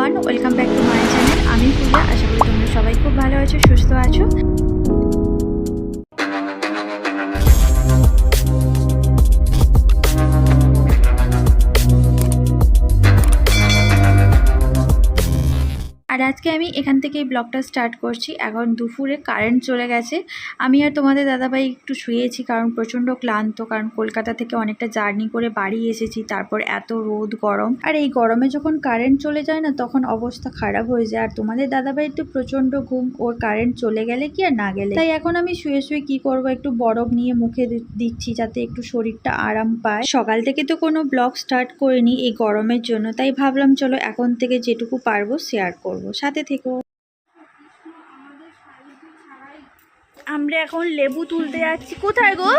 Everyone, welcome back to my channel. আমি পূজা। আশা করি তোমরা সবাই খুব ভালো আছো, সুস্থ আছো। আর আজকে আমি এখান থেকে এই ব্লগটা স্টার্ট করছি। এখন দুপুরে কারেন্ট চলে গেছে। আমি আর তোমাদের দাদাভাই একটু শুয়েছি, কারণ প্রচণ্ড ক্লান্ত, কারণ কলকাতা থেকে অনেকটা জার্নি করে বাড়ি এসেছি, তারপর এত রোদ গরম, আর এই গরমে যখন কারেন্ট চলে যায় না তখন অবস্থা খারাপ হয়ে যায়। আর তোমাদের দাদাভাই তো প্রচণ্ড ঘুম, ওর কারেন্ট চলে গেলে কি আর না গেলে। তাই এখন আমি শুয়ে শুয়ে কি করব, একটু বরফ নিয়ে মুখে দিচ্ছি যাতে একটু শরীরটা আরাম পায়। সকাল থেকে তো কোনো ব্লগ স্টার্ট করিনি এই গরমের জন্য, তাই ভাবলাম চলো এখন থেকে যেটুকু পারবো শেয়ার করব, সাথে থেকো। আমরা এখন লেবু তুলতে যাচ্ছি। কোথায় গো?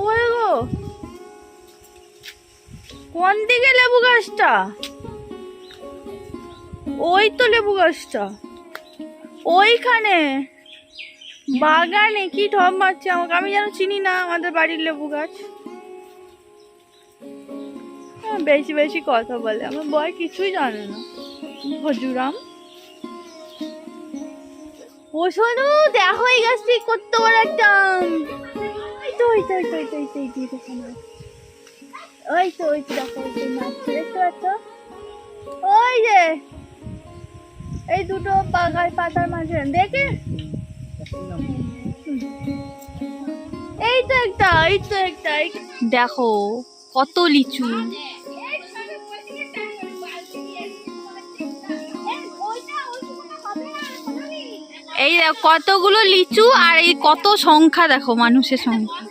ওই গো, কোন দিকে লেবু গাছটা? ওই তো লেবু গাছটা ওইখানে বাগানে। কি ঠপ মারছে আমাকে, আমি যেন চিনি না আমাদের বাড়ির লেবু গাছ। বেশি বেশি কথা বলে, আমার বয় কিছুই জানে না। হজুরাম ও শোনো, দেখো এই গাছটি কত বড় একটা। ওই তো ওই তো ওই তো ওই তো ওই তো ওই তো ওই তো দেখো, ওই তো মাছটা দেখতে পাচ্ছ? ওই যে এই দুটো পাতার মাঝে দেখে, এই তো একটা, এই তো একটা। দেখো কত লিচু। এই দেখো কতগুলো লিচু, আর এই কত সংখ্যা দেখো, মানুষের সংখ্যা।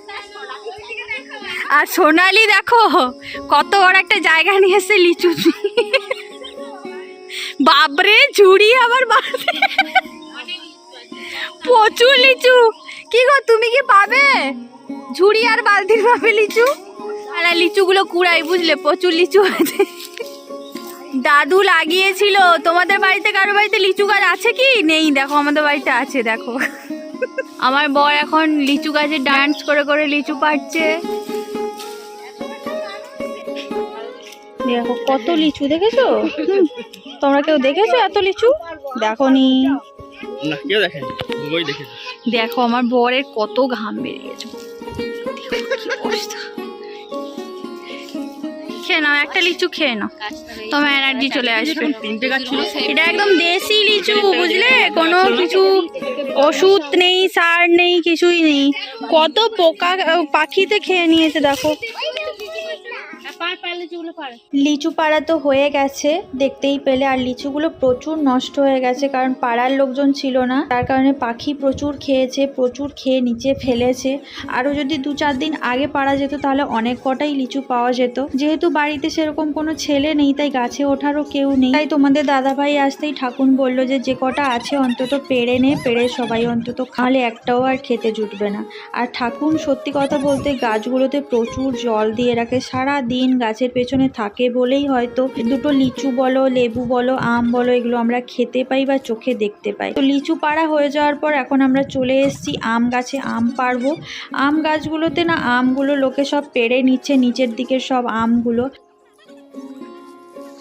আর সোনালি দেখো কত বড় একটা জায়গা নিয়ে এসে লিচু। বাবরে ঝুড়ি আবার প্রচুর লিচু। কি গো তুমি কি পাবে ঝুড়ি আর বালতির পাবে লিচু? আর লিচুগুলো কুড়াই, বুঝলে, প্রচুর লিচু আছে। দাদু লাগিয়েছিল। তোমাদের বাড়িতে কারো বাড়িতে লিচু গাছ আছে কি? নেই। দেখো আমাদের বাড়িতে আছে। দেখো আমার বর এখন লিচু গাছে ডান্স করে করে লিচু পাড়ছে। দেখো কত লিচু, দেখেছো? তোমরা কেউ দেখেছো এত লিচু? দেখোনি? না, কেউ দেখেনি, ওই দেখেছি। দেখো আমার বরের কত ঘাম বেরিয়েছে। কি অবস্থা। খেয়ে নাও, একটা লিচু খেয়ে নাও, তোমার এনার্জি চলে আসবে। তিনটে গাছ ছিল। এটা একদম দেশি লিচু, বুঝলে, কোনো কিছু ওষুধ নেই, সার নেই, কিছুই নেই। কত পোকা পাখিতে খেয়ে নিয়েছে দেখো। লিচু পাড়া তো হয়ে গেছে দেখতেই পেলে, আর লিচুগুলো প্রচুর নষ্ট হয়ে গেছে, কারণ পাড়ার লোকজন ছিল না, তার কারণে পাখি প্রচুর খেয়েছে, প্রচুর খেয়ে নিচে ফেলেছে। আরও যদি 2-4 দিন আগে পাড়া যেত তাহলে অনেক কটাই লিচু পাওয়া যেত। যেহেতু বাড়িতে সেরকম কোনো ছেলে নেই, তাই গাছে ওঠারও কেউ নেই, তাই তোমাদের দাদাভাই আসতেই ঠাকুর বলল যে কটা আছে অন্তত পেড়ে নে, পেড়ে সবাই অন্তত খালে একটাও আর খেতে জুটবে না। আর ঠাকুর সত্যি কথা বলতে গাছগুলোতে প্রচুর জল দিয়ে রাখে, সারা দিন গাছের পেছনে থাকে বলেই হয়তো দুটো লিচু বলো, লেবু বলো, আম বলো, এগুলো আমরা খেতে পাই বা চোখে দেখতে পাই। তো লিচু পাড়া হয়ে যাওয়ার পর এখন আমরা চলে এসেছি আম গাছে আম পাড়বো। আম গাছগুলোতে না আমগুলো লোকে সব পেড়ে নিচ্ছে, নিচের দিকের সব আমগুলো।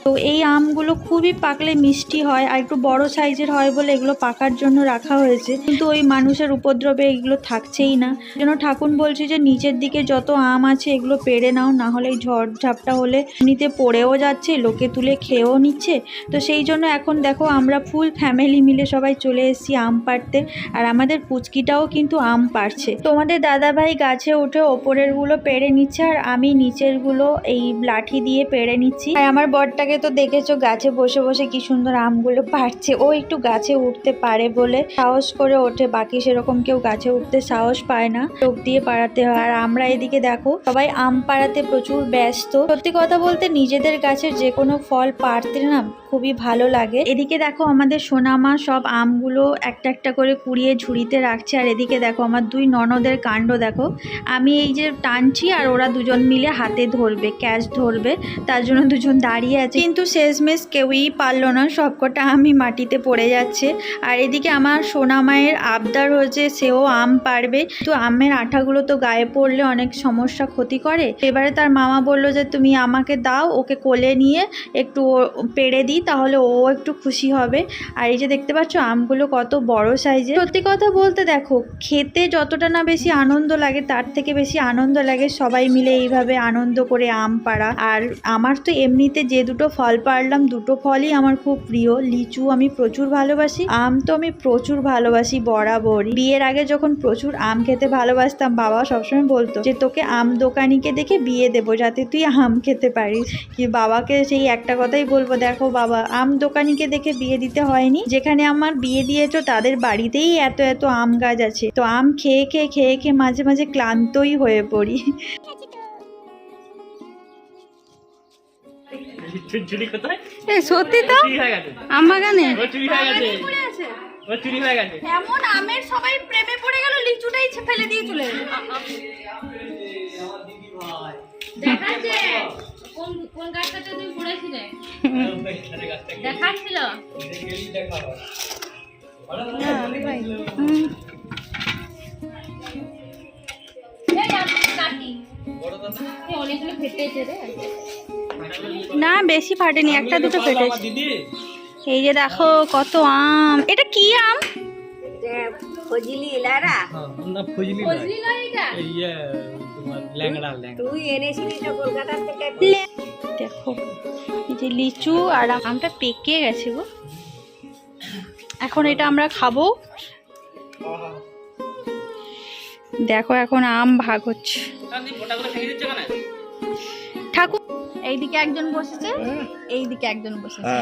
তো এই আমগুলো খুবই পাকলে মিষ্টি হয়, আর একটু বড় সাইজের হয় বলে এগুলো পাকার জন্য রাখা হয়েছে, কিন্তু ওই মানুষের উপদ্রবে এগুলো থাকছেই না। যেন ঠাকুর বলছে যে নিচের দিকে যত আম আছে এগুলো পেড়ে নাও, না হলে ঝড় ঝাপটা হলে এমনিতে পড়েও যাচ্ছে, লোকে তুলে খেয়েও নিচ্ছে। তো সেই জন্য এখন দেখো আমরা ফুল ফ্যামিলি মিলে সবাই চলে এসেছি আম পাড়তে, আর আমাদের পুচকিটাও কিন্তু আম পাড়ছে। তোমাদের দাদাভাই গাছে উঠে ওপরেরগুলো পেড়ে নিচ্ছে, আর আমি নিচেরগুলো এই লাঠি দিয়ে পেড়ে নিচ্ছি। আর আমার বরটাকে তো দেখেছো গাছে বসে বসে কি সুন্দর আমগুলো পাড়ছে। ও একটু গাছে উঠতে পারে বলে সাহস করে ওঠে, বাকি সেরকম কেউ গাছে উঠতে সাহস পায় না, চোখ দিয়ে পাড়াতে হয়। আর আমরা এদিকে দেখো সবাই আম পাড়াতে প্রচুর ব্যস্ত। সত্যি কথা বলতে নিজেদের গাছের যে কোনো ফল পাড়তে না খুবই ভালো লাগে। এদিকে দেখো আমাদের সোনামা সব আমগুলো একটা একটা করে কুড়িয়ে ঝুড়িতে রাখছে, আর এদিকে দেখো আমার দুই ননদের কাণ্ড দেখো। আমি এই যে টানছি আর ওরা দুজন মিলে হাতে ধরবে, ক্যাচ ধরবে, তার জন্য দুজন দাঁড়িয়ে আছে, কিন্তু শেষমেশ কেউই পারলো না, সবকটা আমি মাটিতে পড়ে যাচ্ছে। আর এদিকে আমার সোনামায়ের আবদার হয়েছে সেও আম পারবে, তো আমের আঠাগুলো তো গায়ে পড়লে অনেক সমস্যা, ক্ষতি করে। এবারে তার মামা বললো যে তুমি আমাকে দাও, ওকে কোলে নিয়ে একটু পেড়ে দিই, তাহলে ও একটু খুশি হবে। আর এই যে দেখতে পাচ্ছ আমগুলো কত বড় সাইজের। সত্যি কথা বলতে দেখো, খেতে যতটা না বেশি আনন্দ লাগে, তার থেকে বেশি আনন্দ লাগে সবাই মিলে এইভাবে আনন্দ করে আম পাড়া। আর আমার তো এমনিতে যে দুটো ফল পারলাম, দুটো ফলই আমার খুব প্রিয়। লিচু আমি প্রচুর ভালোবাসি, আম তো আমি প্রচুর ভালোবাসি বরাবরই। বিয়ের আগে যখন প্রচুর আম খেতে ভালোবাসতাম, বাবা সবসময় বলতো যে তোকে আম দোকানিকে দেখে বিয়ে দেবো যাতে তুই আম খেতে পারিস। কি বাবাকে সেই একটা কথাই বলবো, দেখো বাবা, আম দোকানিকে দেখে বিয়ে দিতে হয়নি, যেখানে আমার বিয়ে দিয়েছো তাদের বাড়িতেই এত এত আম গাছ আছে। তো আম খেয়ে খেয়ে খেয়ে খেয়ে মাঝে মাঝে ক্লান্তই হয়ে পড়ি। চুরি কোথায়? সত্যি তো চুরি হয়ে গেছে, আম বাগানে ও চুরি হয়ে গেছে, ও চুরি হয়ে গেছে। এমন আমের সবাই প্রেমে পড়ে গেল, লিচুটাই ফেলে দিয়ে চলে গেল। দেখাচ্ছে কোন কোন গাছটাতে তুমি পড়েছিলে, দেখাচ্ছিল। অনেকগুলো ফেটেছে রে। না বেশি ফাটেনি, একটা দুটো ফেটেছে। এই যে দেখো কত আম, এটা কি আম? ফজলি এলারা না ফজলি ফজলি নয় এটা। ইয়ে তোমার ল্যাংড়া ল্যাংড়া। তুই এনেছিলি তো কলকাতা থেকে। দেখো এই যে লিচু আর আমটা পেকে গেছে গো, এখন এটা আমরা খাবো। দেখো এখন আম ভাগ হচ্ছে। ওটাগুলো ভেঙে দিচ্ছ কেন? ঠাকুর এইদিকে একজন বসেছে, এইদিকে একজন বসেছে,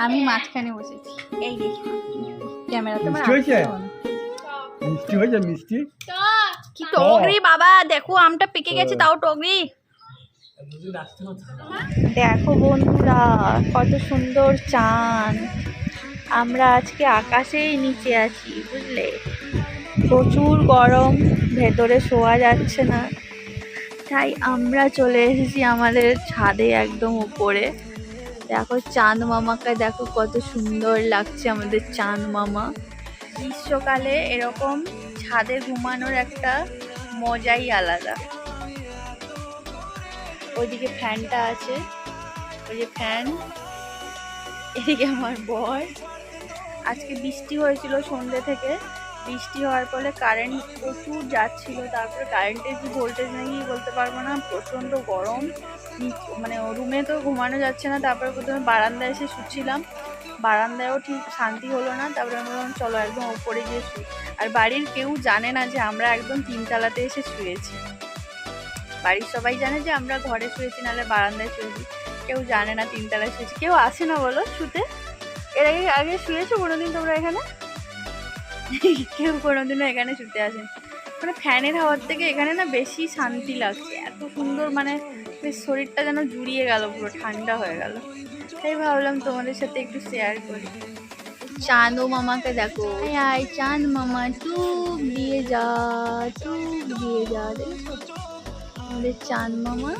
আমি মাঝখানে বসেছি। এই দেখি ক্যামেরা তো মিষ্টি হয়েছে, মিষ্টি কি টগরি বাবা, দেখো আমটা পেকে গেছে তাও টগরি। দেখো বন্ধুরা কত সুন্দর চাঁদ, আমরা আজকে আকাশেই নিচে আছি বুঝলে, প্রচুর গরম, ভেতরে শোয়া যাচ্ছে না, তাই আমরা চলে এসেছি আমাদের ছাদে একদম উপরে। দেখো চাঁদ মামাকে দেখো কত সুন্দর লাগছে আমাদের চাঁদ মামা। গ্রীষ্মকালে এরকম ছাদে ঘুমানোর একটা মজাই আলাদা। ওইদিকে ফ্যানটা আছে, ওই যে ফ্যান, এদিকে আমার বর। আজকে বৃষ্টি হয়েছিল সন্ধ্যে থেকে, বৃষ্টি হওয়ার ফলে কারেন্ট প্রচুর যাচ্ছিল, তারপরে কারেন্টের কি ভোল্টেজ নাকি বলতে পারবো না, প্রচণ্ড গরম, মানে রুমে তো ঘুমানো যাচ্ছে না। তারপরে প্রথমে বারান্দায় এসে শুচ্ছিলাম, বারান্দায়ও ঠিক শান্তি হলো না, তারপরে আমরা বললাম চলো একদম ওপরে গিয়ে শুই। আর বাড়ির কেউ জানে না যে আমরা একদম 3তলাতে এসে শুয়েছি, বাড়ির সবাই জানে যে আমরা ঘরে শুয়েছি নাহলে বারান্দায় শুয়েছি, কেউ জানে না 3তলায় শুয়েছি। কেউ আসে না বলো শুতে? এর আগে শুয়েছো কোনোদিন তোমরা এখানে? কেউ কোনোদিনও এখানে শুতে আসেন। মানে ফ্যানের হাওয়ার থেকে এখানে না বেশি শান্তি লাগছে, এত সুন্দর, মানে বেশ শরীরটা যেন জুড়িয়ে গেল, পুরো ঠান্ডা হয়ে গেল। তাই ভাবলাম তোমাদের সাথে একটু শেয়ার করি। চাঁদও মামাকে দেখো, আয় চাঁদ মামা টুপ দিয়ে যা, টুপ দিয়ে যা। দেখেছো আমাদের চাঁদ মামা।